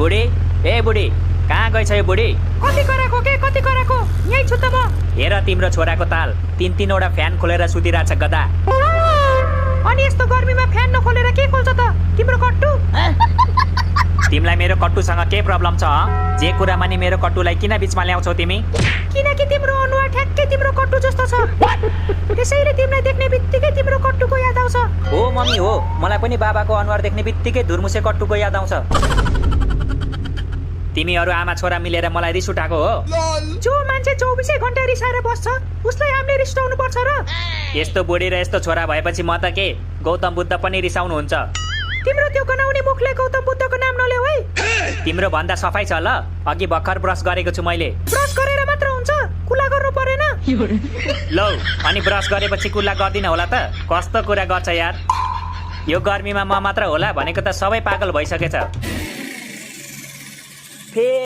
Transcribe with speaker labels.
Speaker 1: बुढी, ए बुढी, कहाँ गएछ यो बुढी?
Speaker 2: कति कराको यही छु त म।
Speaker 1: हेर तिम्रो छोराको ताल, 3-3वटा फ्यान खोलेर सुतिरहेछ गदा।
Speaker 2: अनि यस्तो गर्मीमा फ्यान नखोलेर के खोल्छ त तिम्रो कट्टु?
Speaker 1: तिमीलाई मेरो कट्टुसँग के प्रब्लम छ? जे कुरामा नि मेरो कट्टुलाई किन बिचमा ल्याउँछौ तिमी?
Speaker 2: किनकि तिम्रो अनुहार ठ्याक्कै तिम्रो कट्टु जस्तो छ। त्यसैले तिमीलाई देख्ने बित्तिकै तिम्रो कट्टुको याद आउँछ।
Speaker 1: हो मम्मी हो, मलाई पनि बाबाको अनुहार देख्ने बित्तिकै धुर्मुसे कट्टुको याद आउँछ। तिमीहरू आमा छोरा मिलेर मलाई रिस उठाएको हो।
Speaker 2: जो मान्छे 24 घण्टा रिसाएर बस्छ उसलाई हामीले रिसाउनु पर्छ र?
Speaker 1: यस्तो बुढी र यस्तो छोरा भएपछि म त के गौतम बुद्ध पनि रिसाउनुहुन्छ।
Speaker 2: तिम्रो त्यो गनाउने मुखले गौतम बुद्धको नाम नल्याऊ है।
Speaker 1: तिम्रो भन्दा सफाइ छ ल, अघि भर्खर ब्रस गरेको छु मैले।
Speaker 2: ब्रस गरेर मात्र हुन्छ, कुला गर्नु परेन?
Speaker 1: लौ, अनि ब्रस गरेपछि कुल्ला गर्दिन होला त? कस्तो कुरा गर्छ यार, यो गर्मीमा म मात्र होला भनेको त सबै पागल भइसकेछ।